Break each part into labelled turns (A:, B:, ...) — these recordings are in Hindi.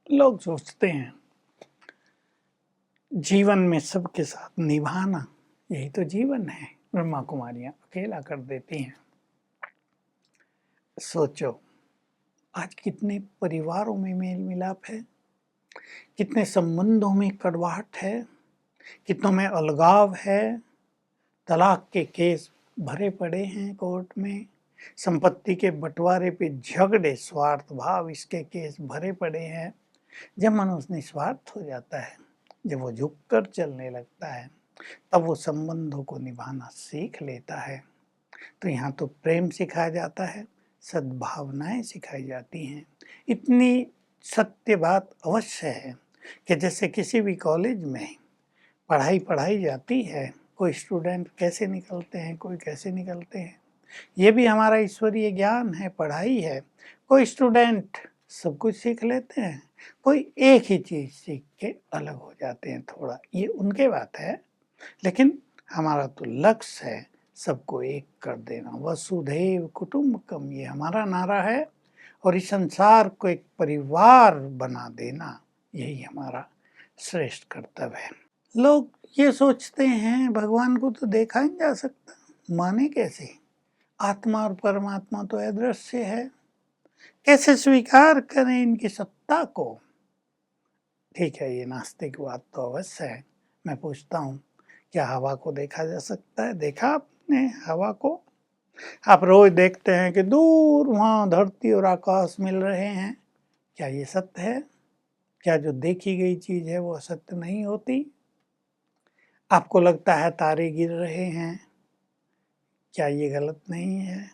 A: लोग सोचते हैं जीवन में सबके साथ निभाना यही तो जीवन है। ब्रह्मा कुमारियां अकेला कर देती हैं। सोचो आज कितने परिवारों में मेल मिलाप है, कितने संबंधों में कड़वाहट है, कितनों में अलगाव है। तलाक के केस भरे पड़े हैं कोर्ट में, संपत्ति के बंटवारे पे झगड़े, स्वार्थ भाव इसके केस भरे पड़े हैं। जब मनुष्य निस्वार्थ हो जाता है, जब वो झुककर चलने लगता है, तब वो संबंधों को निभाना सीख लेता है। तो यहाँ तो प्रेम सिखाया जाता है, सद्भावनाएं सिखाई जाती हैं। इतनी सत्य बात अवश्य है कि जैसे किसी भी कॉलेज में पढ़ाई जाती है, कोई स्टूडेंट कैसे निकलते हैं, कोई कैसे निकलते हैं, ये भी हमारा ईश्वरीय ज्ञान है, पढ़ाई है। कोई स्टूडेंट सब कुछ सीख लेते हैं, कोई एक ही चीज़ सीख के अलग हो जाते हैं थोड़ा, ये उनके बात है। लेकिन हमारा तो लक्ष्य है सबको एक कर देना। वसुधैव कुटुंबकम ये हमारा नारा है, और इस संसार को एक परिवार बना देना यही हमारा श्रेष्ठ कर्तव्य है। लोग ये सोचते हैं भगवान को तो देखा नहीं जा सकता, माने कैसे? आत्मा और परमात्मा तो अदृश्य है, कैसे स्वीकार करें इनकी सत्ता को? ठीक है, ये नास्तिक बात तो अवश्य है। मैं पूछता हूँ, क्या हवा को देखा जा सकता है? देखा आपने हवा को? आप रोज देखते हैं कि दूर वहाँ धरती और आकाश मिल रहे हैं। क्या ये सत्य है? क्या जो देखी गई चीज है वो सत्य नहीं होती? आपको लगता है तारे गिर रहे हैं, क्या ये गलत नहीं है?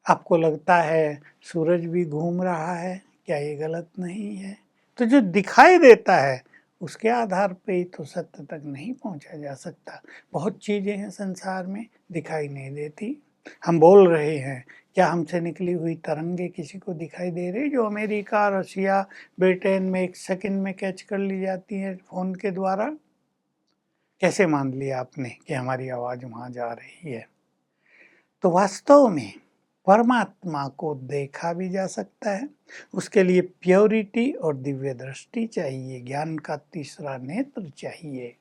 A: आपको लगता है सूरज भी घूम रहा है, क्या ये गलत नहीं है? तो जो दिखाई देता है उसके आधार पे ही तो सत्य तक नहीं पहुंचा जा सकता। बहुत चीजें हैं संसार में दिखाई नहीं देती। हम बोल रहे हैं, क्या हमसे निकली हुई तरंगे किसी को दिखाई दे रही, जो अमेरिका, रशिया, ब्रिटेन में एक सेकंड में कैच कर ली जाती है फोन के द्वारा? कैसे मान लिया आपने कि हमारी आवाज वहां जा रही है? तो वास्तव में परमात्मा को देखा भी जा सकता है। उसके लिए प्योरिटी और दिव्य दृष्टि चाहिए, ज्ञान का तीसरा नेत्र चाहिए,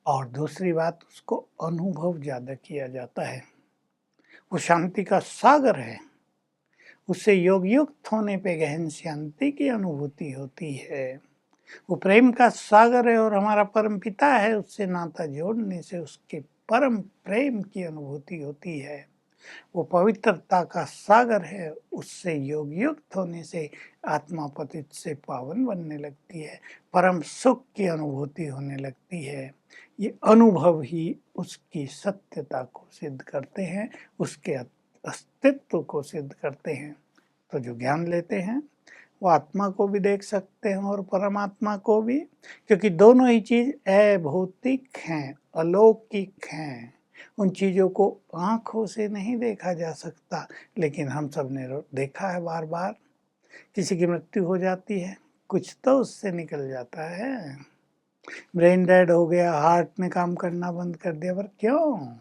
A: और दूसरी बात उसको अनुभव ज्यादा किया जाता है। वो शांति का सागर है, उससे योग युक्त होने पे गहन शांति की अनुभूति होती है। वो प्रेम का सागर है और हमारा परम पिता है, उससे नाता जोड़ने से उसके परम प्रेम की अनुभूति होती है। वो पवित्रता का सागर है, उससे योग युक्त होने से आत्मा पतित से पावन बनने लगती है, परम सुख की अनुभूति होने लगती है। ये अनुभव ही उसकी सत्यता को सिद्ध करते हैं, उसके अस्तित्व को सिद्ध करते हैं। तो जो ज्ञान लेते हैं वो आत्मा को भी देख सकते हैं और परमात्मा को भी, क्योंकि दोनों ही चीज अभौतिक हैं, अलौकिक हैं। उन चीज़ों को आँखों से नहीं देखा जा सकता, लेकिन हम सब ने देखा है बार बार। किसी की मृत्यु हो जाती है, कुछ तो उससे निकल जाता है। ब्रेन डेड हो गया, हार्ट ने काम करना बंद कर दिया, पर क्यों?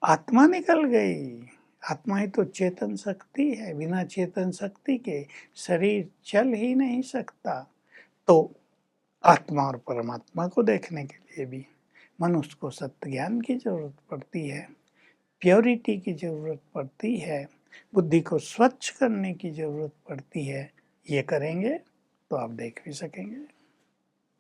A: आत्मा निकल गई। आत्मा ही तो चेतन शक्ति है, बिना चेतन शक्ति के शरीर चल ही नहीं सकता। तो आत्मा और परमात्मा को देखने के लिए भी मनुष्य को सत्य ज्ञान की जरूरत पड़ती है, प्योरिटी की जरूरत पड़ती है, बुद्धि को स्वच्छ करने की जरूरत पड़ती है। ये करेंगे तो आप देख भी सकेंगे।